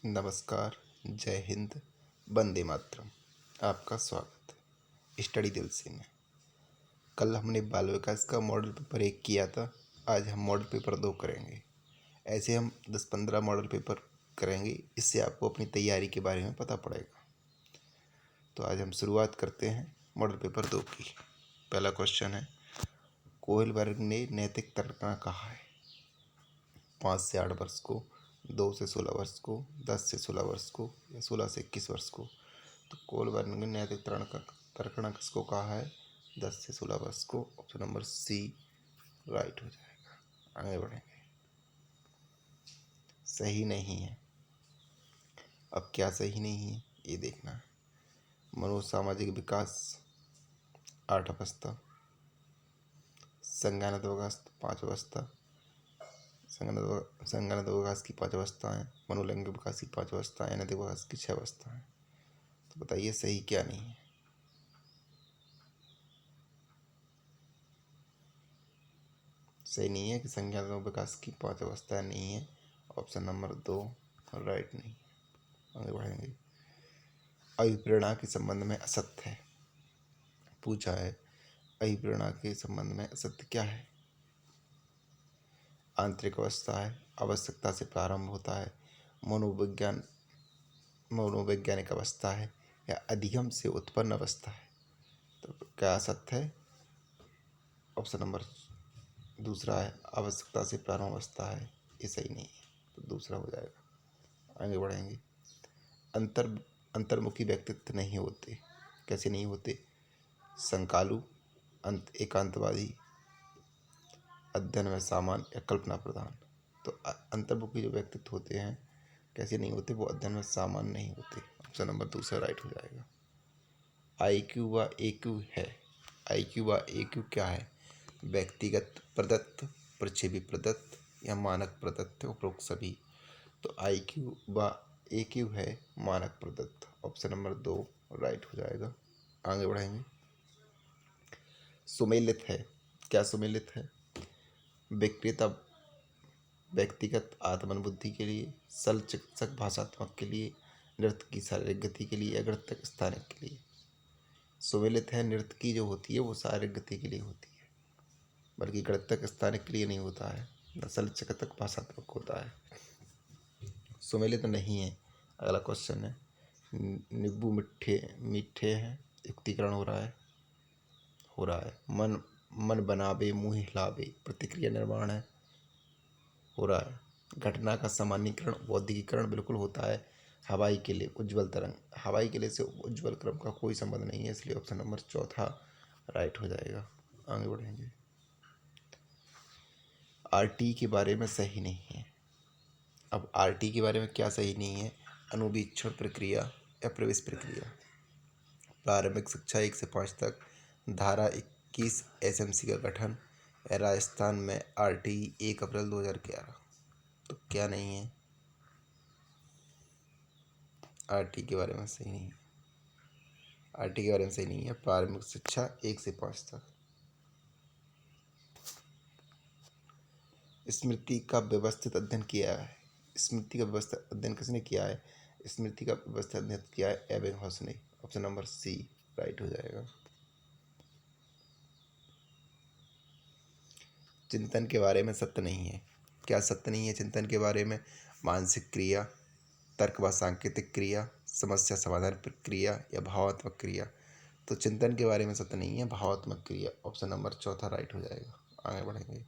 नमस्कार, जय हिंद, वंदे मातरम। आपका स्वागत है स्टडी दिल से में। कल हमने बाल विकास का मॉडल पेपर 1 किया था। आज हम मॉडल पेपर 2 करेंगे। ऐसे हम 10-15 मॉडल पेपर करेंगे। इससे आपको अपनी तैयारी के बारे में पता पड़ेगा। तो आज हम शुरुआत करते हैं मॉडल पेपर 2 की। पहला क्वेश्चन है, कोहलबर्ग ने नैतिक तर्कना कहा है? 5 से 8 वर्ष को, 2 से 16 वर्ष को, 10 से 16 वर्ष को या 16 से 21 वर्ष को। तो कोहलबर्ग ने नैतिक तर्कना किसको कहा है? 10 से 16 वर्ष को। ऑप्शन नंबर सी राइट हो जाएगा। आगे बढ़ेंगे। सही नहीं है। अब क्या सही नहीं है ये देखना है। मनोसामाजिक विकास 8 अवस्था, संज्ञानात्मक विकास 5 अवस्था, संज्ञानात्मक विकास की 5 अवस्थाएं, मनोलैंगिक विकास की 5 अवस्थाएं, नैतिक विकास की 6 अवस्थाएं। तो बताइए सही क्या नहीं है? सही नहीं है कि संज्ञानात्मक विकास की 5 अवस्थाएं नहीं है। ऑप्शन नंबर 2 राइट नहीं। आगे बढ़ेंगे। अभिप्रेरणा के संबंध में असत्य है। पूछा है अभिप्रेरणा के संबंध में असत्य क्या है? आंतरिक अवस्था है, आवश्यकता से प्रारंभ होता है, मनोवैज्ञानिक अवस्था है या अधिगम से उत्पन्न अवस्था है। तो क्या असत्य है? ऑप्शन नंबर दूसरा है, आवश्यकता से प्रारंभ अवस्था है। ये सही नहीं है, तो दूसरा हो जाएगा। आगे बढ़ेंगे। अंतर्मुखी व्यक्तित्व नहीं होते। कैसे नहीं होते? संकालु, एकांतवादी, अध्ययन में सामान्य या कल्पना प्रधान। तो अंतर्मुखी जो व्यक्तित्व होते हैं कैसे नहीं होते? वो अध्ययन में सामान्य नहीं होते। ऑप्शन नंबर दूसरा राइट हो जाएगा। IQ व AQ है। IQ व AQ क्या है? व्यक्तिगत प्रदत्त, प्रक्षेपी प्रदत्त या मानक प्रदत्त, उपरोक्त सभी। तो IQ व AQ है मानक प्रदत्त। ऑप्शन नंबर 2 राइट हो जाएगा। आगे बढ़ेंगे। सुमेलित है। क्या सुमेलित है? विक्रेता व्यक्तिगत आत्मबुद्धि के लिए, शल्य चिकित्सक भाषात्मक के लिए, नृत्य की शारीरिक गति के लिए या गृहतक स्थानिक के लिए। सुमेलित है, नृत्य की जो होती है वो शारीरिक गति के लिए होती है, बल्कि गृहतक स्थानिक के लिए नहीं होता है, न शल्य चिकित्सक भाषात्मक होता है। सुमेलित नहीं है। अगला क्वेश्चन है, नींबू मीठे हैं, युक्तिकरण हो रहा है। मन बनावे मुँह हिलावे, प्रतिक्रिया निर्माण है, हो रहा है। घटना का सामान्यीकरण, बौद्धिकीकरण बिल्कुल होता है। हवाई के लिए उज्ज्वल तरंग, हवाई के लिए से उज्ज्वल क्रम का कोई संबंध नहीं है, इसलिए ऑप्शन नंबर 4 राइट हो जाएगा। आगे बढ़ेंगे। RT के बारे में सही नहीं है। अब RT के बारे में क्या सही नहीं है? अनुवीक्षण प्रक्रिया या प्रवेश प्रक्रिया। प्रारंभिक शिक्षा 1 से 5 तक, धारा 21 SMC का गठन या राजस्थान में RT 1 अप्रैल 2011। तो क्या नहीं है? RT के बारे में सही नहीं है। RT के बारे में सही नहीं है। प्रारंभिक शिक्षा 1 से 5 तक। स्मृति का व्यवस्थित अध्ययन किया है। स्मृति का व्यवस्थित अध्ययन किसने किया है? स्मृति का व्यवस्थित अध्ययन किया है एबिंगहॉस ने। ऑप्शन नंबर सी राइट हो जाएगा। चिंतन के बारे में सत्य नहीं है। क्या सत्य नहीं है चिंतन के बारे में? मानसिक क्रिया, तर्क व सांकेतिक क्रिया, समस्या समाधान प्रक्रिया या भावात्मक क्रिया। तो चिंतन के बारे में सत्य नहीं है, भावात्मक क्रिया। ऑप्शन नंबर 4 राइट हो जाएगा। आगे बढ़ेंगे।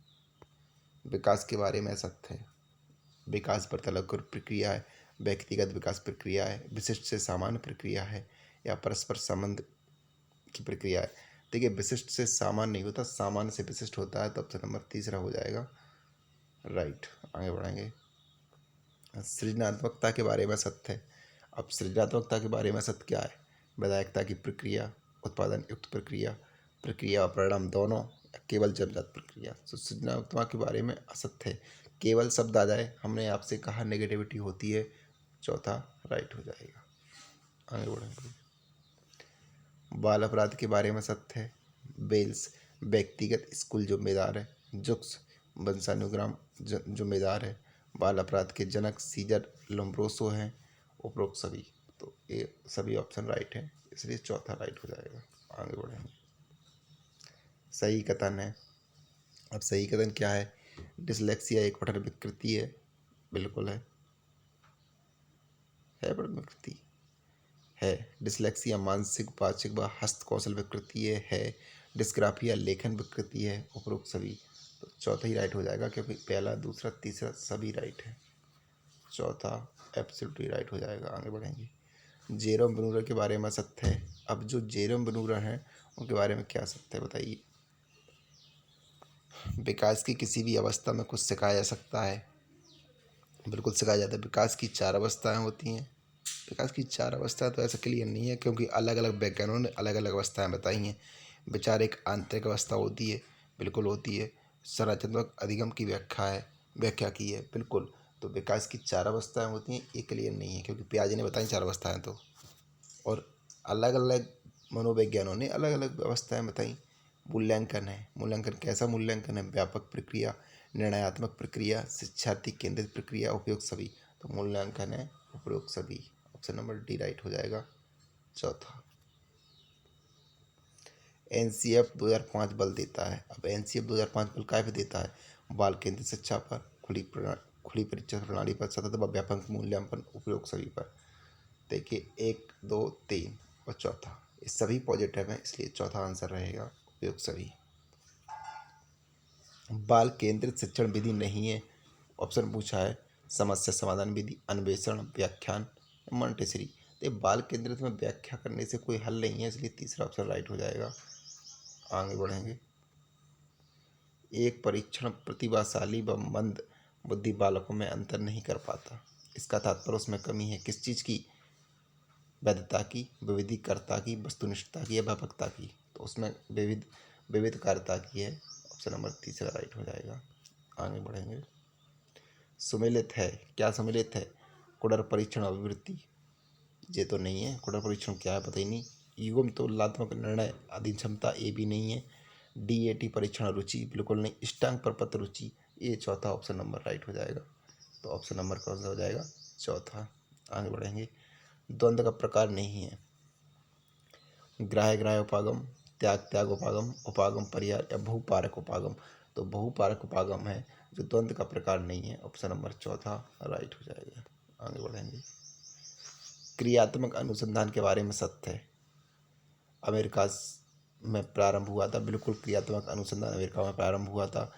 विकास के बारे में सत्य है। विकास वर्तुलाकार प्रक्रिया है, व्यक्तिगत विकास प्रक्रिया है, विशिष्ट से सामान्य प्रक्रिया है या परस्पर संबंध की प्रक्रिया है। देखिए, विशिष्ट से सामान्य नहीं होता, सामान्य से विशिष्ट होता है। तो ऑप्शन नंबर 3 हो जाएगा राइट। आगे बढ़ेंगे। सृजनात्मकता के बारे में सत्य है। अब सृजनात्मकता के बारे में सत्य क्या है? विधायकता की प्रक्रिया, उत्पादन युक्त प्रक्रिया, प्रक्रिया और परिणाम दोनों, या केवल जन्मजात प्रक्रिया। तो सृजनात्मकता के बारे में असत्य है। केवल शब्द आ जाए, हमने आपसे कहा नेगेटिविटी होती है। 4 राइट हो जाएगा। आगे बढ़ेंगे। बाल अपराध के बारे में सत्य है। बेल्स व्यक्तिगत स्कूल जिम्मेदार है। जुक्स वंशानुग्राम जिम्मेदार है। बाल अपराध के जनक सीजर लोम्ब्रोसो हैं। उपरोक्त सभी। तो ये सभी ऑप्शन राइट हैं, इसलिए चौथा राइट हो जाएगा। आगे बढ़ेंगे। सही कथन है। अब सही कथन क्या है? डिसलेक्सिया एक पठन विकृति है। बिल्कुल है पठन विकृति है। डिसलेक्सिया मानसिक वाचिक व हस्त कौशल विकृति है। डिस्ग्राफिया लेखन विकृति है। उपरोक्त सभी। तो चौथा ही राइट हो जाएगा, क्योंकि पहला दूसरा तीसरा सभी राइट है। चौथा एब्सोल्युटली राइट हो जाएगा। आगे बढ़ेंगे। जेरोम बेनूरा के बारे में सत्य है। अब जो जेरोम बेनूरा हैं उनके बारे में क्या सत्य है बताइए। विकास की किसी भी अवस्था में कुछ सिखाया जा सकता है। बिल्कुल सिखाया जाता है। विकास की 4 अवस्थाएं होती हैं। विकास की 4 अवस्थाएं तो ऐसा क्लियर नहीं है, क्योंकि अलग अलग वैज्ञानिकों ने अलग अलग अवस्थाएं बताई हैं। विचार एक आंतरिक अवस्था होती है। बिल्कुल होती है। संरचनात्मक अधिगम की व्याख्या की है। बिल्कुल। तो विकास की 4 अवस्थाएं होती हैं, ये क्लियर नहीं है, क्योंकि पियाजे ने बताई 4 अवस्थाएं तो। और अलग अलग मनोवैज्ञानों ने अलग अलग व्यवस्थाएं बताई। मूल्यांकन है। मूल्यांकन कैसा मूल्यांकन है? व्यापक प्रक्रिया, निर्णयात्मक प्रक्रिया, शिक्षार्थी केंद्रित प्रक्रिया, उपयोग सभी। तो मूल्यांकन है उपयोग सभी। ऑप्शन नंबर डी राइट हो जाएगा। चौथा। एनसीएफ 2005 बल देता है। अब एनसीएफ 2005 बल काय पे देता है? बाल केंद्रित शिक्षा पर, खुली परीक्षा प्रणाली पर, सतत व व्यापक मूल्यांकन, उपयोग सभी पर। देखिए 1 2 3 और चौथा, ये सभी पॉजिटिव है, इसलिए चौथा आंसर रहेगा उपयोग सभी। बाल केंद्रित शिक्षण विधि नहीं है। ऑप्शन पूछा है समस्या समाधान विधि, अन्वेषण, व्याख्यान, मॉन्टेसरी। तो ये बाल केंद्रित में व्याख्या करने से कोई हल नहीं है, इसलिए तीसरा ऑप्शन राइट हो जाएगा। आगे बढ़ेंगे। एक परीक्षण प्रतिभाशाली व मंद बुद्धि बालकों में अंतर नहीं कर पाता। इसका तात्पर्य उसमें कमी है किस चीज़ की? वैधता की, विविधीकरता की, वस्तुनिष्ठता की या व्यापकता की। तो उसमें विविधकारता की है। ऑप्शन नंबर तीसरा राइट हो जाएगा। आगे बढ़ेंगे। सुमेलित है। क्या सुमेलित है? कुडर परीक्षण अभिवृत्ति, ये तो नहीं है। कुडर परीक्षण क्या है पता ही नहीं। युग्म तुलनात्मक निर्णय अधीन क्षमता, ये भी नहीं है। डीएटी परीक्षण रुचि, बिल्कुल नहीं। इष्टांग प्रपत्र रुचि, ये चौथा ऑप्शन नंबर राइट हो जाएगा। तो ऑप्शन नंबर कौन सा हो जाएगा? चौथा। आगे बढ़ेंगे। द्वंद्व का प्रकार नहीं है। ग्राह्य ग्राह्य उपागम, त्याग त्याग उपागम, उपागम परिहार या बहुपारक उपागम। तो बहुपारक उपागम है, जो द्वंद्व का प्रकार नहीं है। ऑप्शन नंबर चौथा राइट हो जाएगा। आगे बढ़ेंगे। क्रियात्मक अनुसंधान के बारे में सत्य है। अमेरिका में प्रारंभ हुआ था। बिल्कुल क्रियात्मक अनुसंधान अमेरिका में प्रारंभ हुआ था।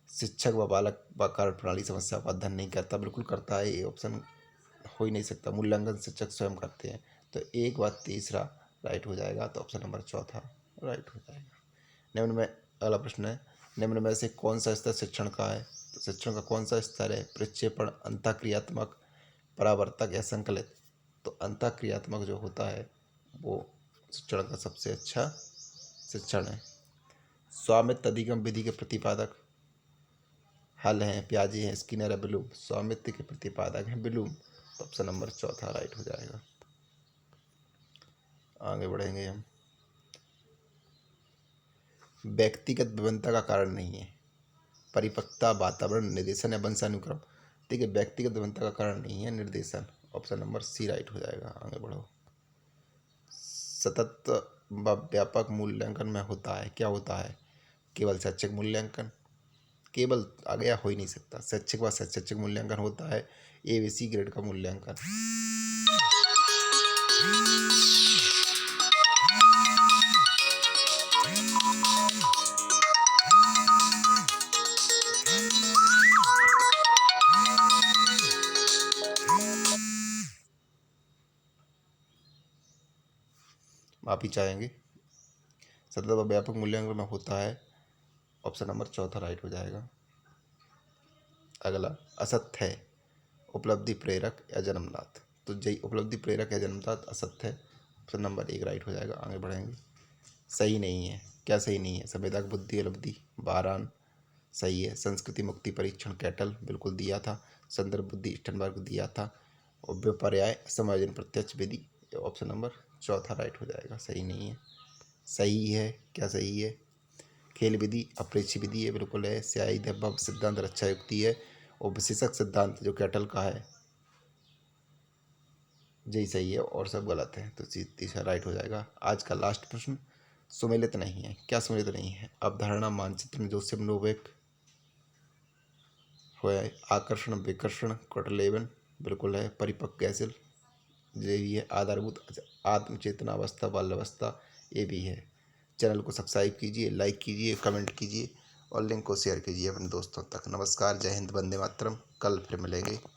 शिक्षक व बालक व कार्य प्रणाली समस्या का अध्ययन नहीं करता। बिल्कुल करता है, ये ऑप्शन हो ही नहीं सकता। मूल्यांकन शिक्षक स्वयं करते हैं। तो एक बार तीसरा राइट हो जाएगा। तो ऑप्शन नंबर चौथा राइट हो जाएगा। निम्न में अगला प्रश्न है, निम्न में से कौन सा स्तर शिक्षण का है? तो शिक्षण का कौन सा स्तर है? प्रक्षेपण, अंतःक्रियात्मक, परावर्तक या संकलित। तो अंतःक्रियात्मक जो होता है वो शिक्षण का सबसे अच्छा शिक्षण है। स्वामित्व अधिगम विधि के प्रतिपादक हल हैं पियाजे हैं, स्किनर है, ब्लूम। स्वामित्व के प्रतिपादक हैं ब्लूम। तो ऑप्शन नंबर चौथा राइट हो जाएगा। आगे बढ़ेंगे हम। व्यक्तिगत विभिन्नता का कारण नहीं है। परिपक्वता, वातावरण, निर्देशन या वंशानुक्रम। देखिए व्यक्तिगत विभिन्नता का कारण नहीं है, निर्देशन। ऑप्शन नंबर सी राइट हो जाएगा। आगे बढ़ो। सतत व व्यापक मूल्यांकन में होता है, क्या होता है? केवल शैक्षिक मूल्यांकन, केवल आ गया, हो ही नहीं सकता। शैक्षिक व शैक्षिक मूल्यांकन होता है। एबीसी ग्रेड का मूल्यांकन। माफी चाहेंगे। सतत व व्यापक मूल्यांकन में होता है। ऑप्शन नंबर चौथा राइट हो जाएगा। अगला, असत्य है। उपलब्धि प्रेरक या जन्मजात। तो जय उपलब्धि प्रेरक या जन्मजात असत्य है। ऑप्शन नंबर 1 राइट हो जाएगा। आगे बढ़ेंगे। सही नहीं है। क्या सही नहीं है? संवेदक बुद्धि उपलब्धि, बारान सही है। संस्कृति मुक्ति परीक्षण कैटल बिल्कुल दिया था। संदर्भ बुद्धि स्टनबर्ग दिया था। और विपर्याय समायोजन प्रत्यक्ष विधि, ऑप्शन नंबर चौथा राइट हो जाएगा। सही नहीं है। सही है। क्या सही है? खेल विधि अप्रेक्षी विधि है, बिल्कुल है। स्याही दैवभ सिद्धांत रक्षा युक्ति है। और विशेषक सिद्धांत जो कैटल का है यही सही है और सब गलत है, तो तीसरा राइट हो जाएगा। आज का लास्ट प्रश्न, सुमेलित नहीं है। क्या सुमेलित नहीं है? अवधारणा मानचित्र में जोसेफ नोवेक है। आकर्षण विकर्षण कोटलेवन बिल्कुल है। परिपक्व गैसिल ये भी है। आधारभूत आत्मचेतना अवस्था बाल्यावस्था ये भी है। चैनल को सब्सक्राइब कीजिए, लाइक कीजिए, कमेंट कीजिए और लिंक को शेयर कीजिए अपने दोस्तों तक। नमस्कार, जय हिंद, वंदे मातरम। कल फिर मिलेंगे।